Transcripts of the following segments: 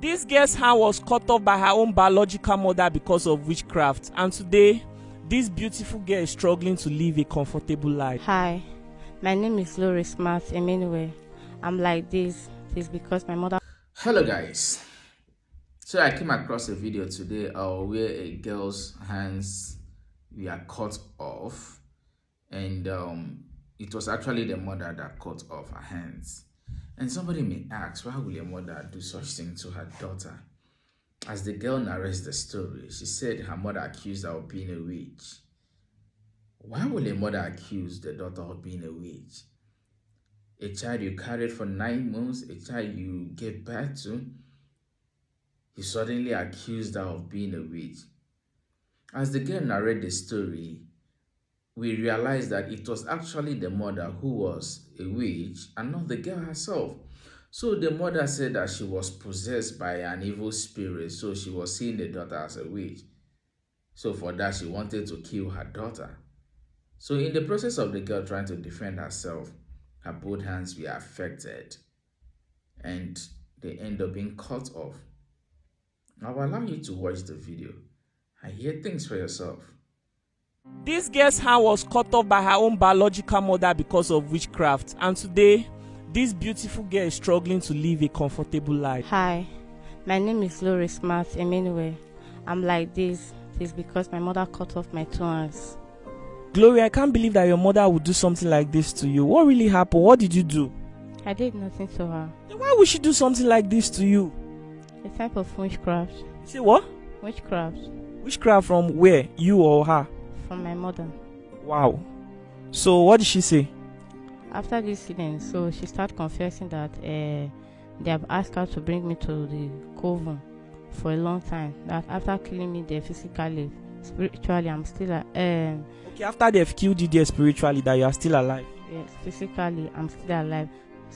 This girl's hand was cut off by her own biological mother because of witchcraft, and today, this beautiful girl is struggling to live a comfortable life. Hi, my name is Lori Smart Emmanuel. I'm like this because my mother. Hello guys, so I came across a video today where a girl's hands were cut off, and it was actually the mother that cut off her hands. And somebody may ask, why will a mother do such thing to her daughter? As the girl narrates the story, she said her mother accused her of being a witch. Why will a mother accuse the daughter of being a witch? A child you carried for 9 months, a child you gave birth to, you suddenly accused her of being a witch. As the girl narrated the story, we realized that it was actually the mother who was a witch and not the girl herself. So the mother said that she was possessed by an evil spirit, so she was seeing the daughter as a witch. So for that, she wanted to kill her daughter. So in the process of the girl trying to defend herself, her both hands were affected and they end up being cut off. I will allow you to watch the video and hear things for yourself. This girl's hand was cut off by her own biological mother because of witchcraft, and today, this beautiful girl is struggling to live a comfortable life. Hi, my name is Lori Smart Emmanuel. I'm like this because my mother cut off my 2 hands. Gloria, I can't believe that your mother would do something like this to you. What really happened? What did you do? I did nothing to her. Then why would she do something like this to you? A type of witchcraft. Say what? Witchcraft. Witchcraft from where? You or her? From my mother. Wow. So what did she say? After this incident, so she started confessing that they have asked her to bring me to the coven for a long time. That after killing me there physically, spiritually, I'm still Okay, after they've killed you there spiritually, that you are still alive. Yes, physically, I'm still alive.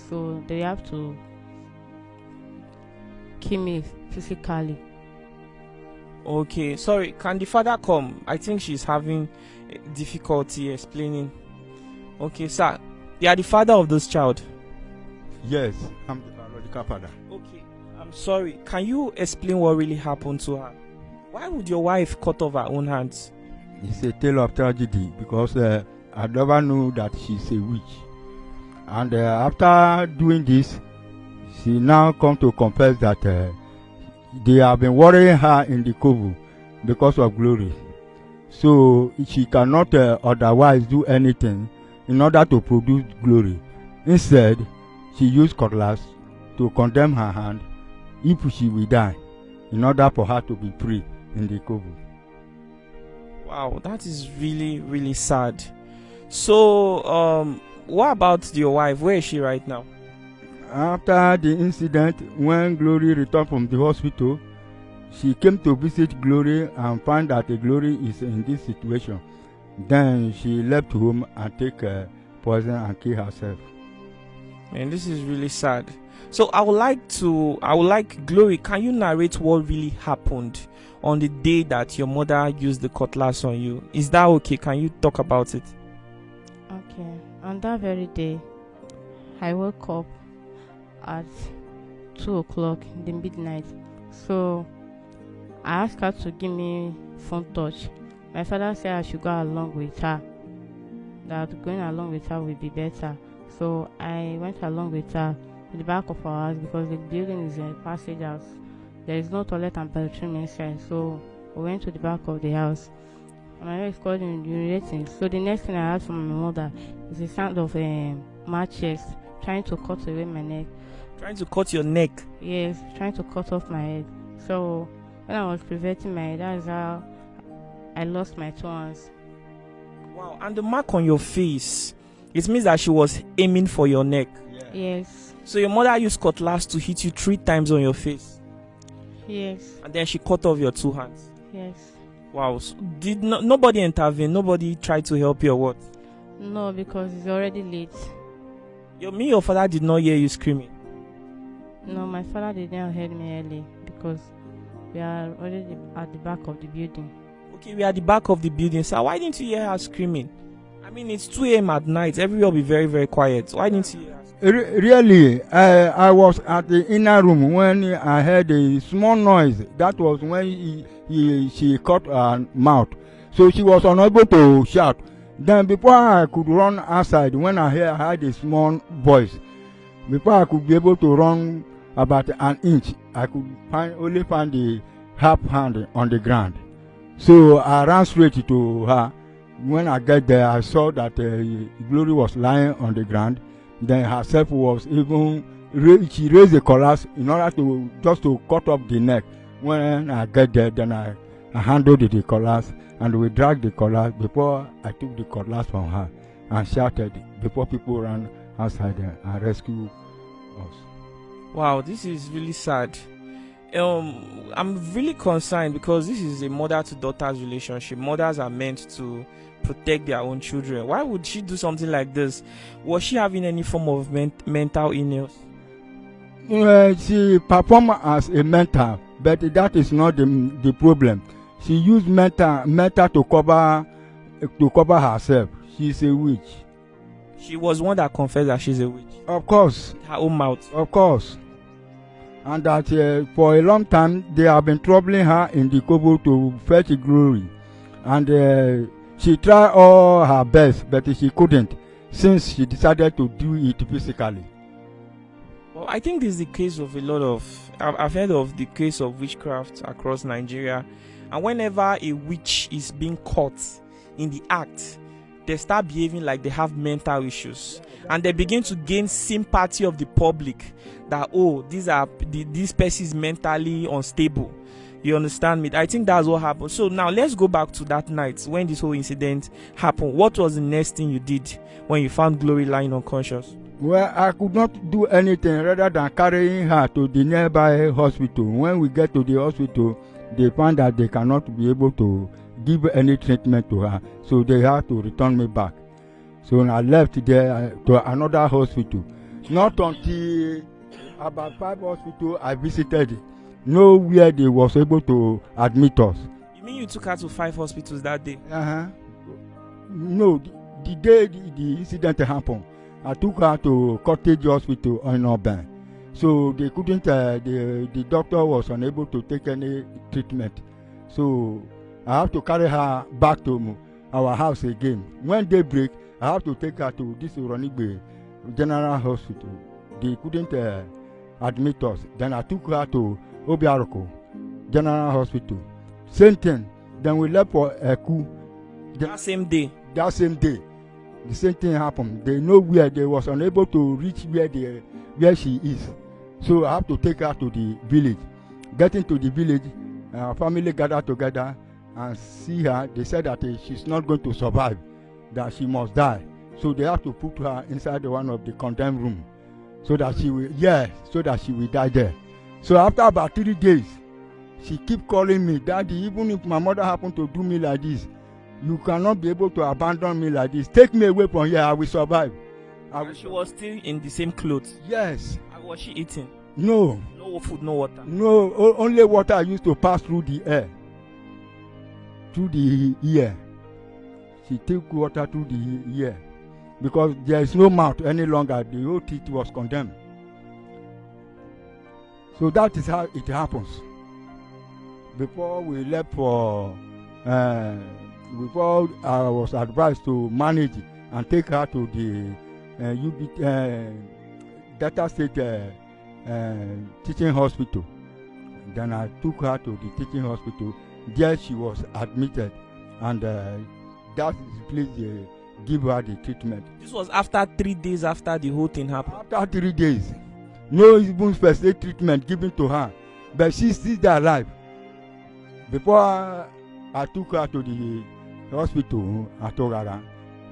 So they have to kill me physically. Okay, sorry, can the father come? I think she's having difficulty explaining. Okay, sir, you are the father of this child? Yes, I'm the biological father. Okay, I'm sorry. Can you explain what really happened to her? Why would your wife cut off her own hands? It's a tale of tragedy because I never knew that she's a witch. And after doing this, she now come to confess that they have been worrying her in the coven because of glory. So she cannot otherwise do anything in order to produce glory. Instead, she used cutlass to condemn her hand if she will die, in order for her to be free in the coven. Wow, that is really, really sad. So, what about your wife? Where is she right now? After the incident, when Glory returned from the hospital, she came to visit Glory and found that the Glory is in this situation. Then she left home and take poison and kill herself. Man, this is really sad. So I would like Glory, can you narrate what really happened on the day that your mother used the cutlass on you? Is that okay? Can you talk about it? Okay. On that very day, I woke up at 2 o'clock in the midnight. So I asked her to give me phone touch. My father said I should go along with her, that going along with her will be better. So I went along with her to the back of our house because the building is a passage house. There is no toilet and bathroom inside. So we went to the back of the house. My mother is called urinating. So the next thing I heard from my mother is the sound of matches trying to cut away my neck. Trying to cut your neck? Yes, trying to cut off my head. So when I was preventing my head, that's how I lost my 2 hands. Wow, and the mark on your face, it means that she was aiming for your neck. Yeah. Yes. So your mother used cutlass to hit you 3 times on your face? Yes. And then she cut off your 2 hands? Yes. Wow, so did nobody intervene? Nobody tried to help you or what? No, because it's already late. Your father did not hear you screaming? No, my father didn't hear me early because we are already at the back of the building. Okay, we are at the back of the building. So why didn't you hear her screaming? I mean, it's 2 a.m. at night. Everywhere will be very, very quiet. Why didn't you hear her screaming? Really, I was at the inner room when I heard a small noise. That was when she cut her mouth. So she was unable to shout. Then before I could run outside, when I heard a small voice, before I could be able to run about an inch, I could only find the half hand on the ground. So I ran straight to her. When I get there, I saw that Glory was lying on the ground. Then herself was even, she raised the collars in order to just to cut off the neck. When I get there, then I handled the collars and we dragged the collars before I took the collars from her and shouted before people ran outside and rescued us. Wow, this is really sad. I'm really concerned because this is a mother to daughter's relationship. Mothers are meant to protect their own children. Why would she do something like this? Was she having any form of mental illness? She performed as a mentor, but that is not the problem. She used mentor to cover herself. She's a witch. She was one that confessed that she's a witch. Of course. Her own mouth. Of course. And that for a long time they have been troubling her in the Kobo to fetch Glory. And she tried all her best, but she couldn't, since she decided to do it physically. Well, I think this is the case of a lot of... I've heard of the case of witchcraft across Nigeria. And whenever a witch is being caught in the act, they start behaving like they have mental issues. And they begin to gain sympathy of the public that, oh, this person is mentally unstable. You understand me? I think that's what happened. So now let's go back to that night when this whole incident happened. What was the next thing you did when you found Glory lying unconscious? Well, I could not do anything rather than carrying her to the nearby hospital. When we get to the hospital, they found that they cannot be able to give any treatment to her. So they had to return me back. So I left there to another hospital. Not until about 5 hospitals I visited, nowhere they was able to admit us. You mean you took her to 5 hospitals that day? No, the day the incident happened, I took her to Cottage Hospital in Auburn. So they couldn't, the doctor was unable to take any treatment. So I have to carry her back to our house again. When they break, I have to take her to this Uronigbe General Hospital. They couldn't admit us. Then I took her to Obiaroko General Hospital. Same thing. Then we left for Eku. That same day? That same day. The same thing happened. They know where they was unable to reach where she is. So I have to take her to the village. Getting to the village, our family gathered together and see her. They said that she's not going to survive, that she must die. So they have to put her inside one of the condemned room, so that she will die there. So after about 3 days, she keep calling me, Daddy, even if my mother happened to do me like this, you cannot be able to abandon me like this. Take me away from here, I will survive. She was still in the same clothes? Yes. Was she eating? No. No food, no water? No, only water used to pass through the air. Through the ear. She took water through the ear. Because there is no mouth any longer. The whole teeth was condemned. So that is how it happens. Before we left for... before I was advised to manage and take her to the Delta State teaching hospital. Then I took her to the teaching hospital. There she was admitted, and that is the place they give her the treatment. This was after 3 days after the whole thing happened? After 3 days. No even first aid treatment given to her, but she's still alive. Before I took her to the hospital at Ogara,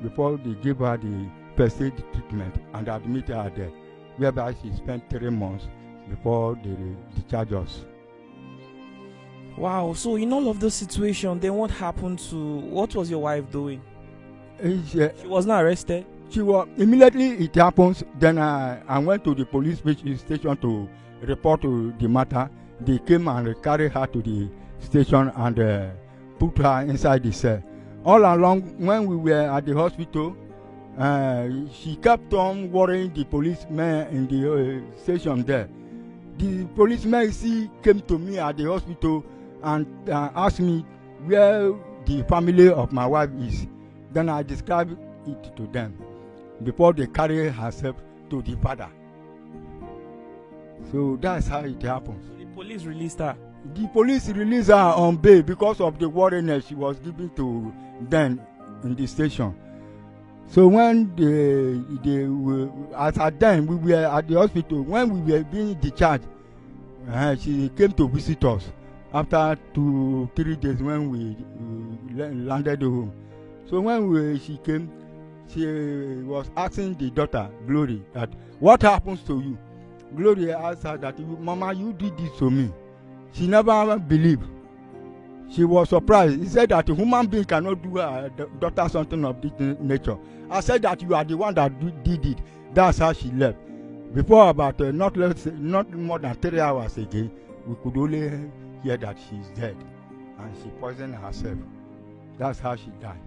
before they gave her the first aid treatment and admitted her there, whereby she spent 3 months before they discharged us. Wow, so in all of those situations, then what happened to... What was your wife doing? She was not arrested? She was... Immediately it happens, then I went to the police station to report to the matter. They came and carried her to the station and put her inside the cell. All along, when we were at the hospital, She kept on worrying the policemen in the station there. The policeman came to me at the hospital and asked me where the family of my wife is. Then I described it to them before they carry herself to the father. So that's how it happens. The police released her. The police released her on bail because of the worriness she was giving to them in the station. So when they were, as at then we were at the hospital, when we were being discharged, she came to visit us after 2-3 days when we landed home. So when she came, she was asking the daughter, Glory, that what happens to you? Glory asked her that, Mama, you did this to me. She never believed. She was surprised. He said that a human being cannot do her daughter something of this nature. I said that you are the one that did it. That's how she left. Before about not more than 3 hours again, we could only hear that she's dead. And she poisoned herself. That's how she died.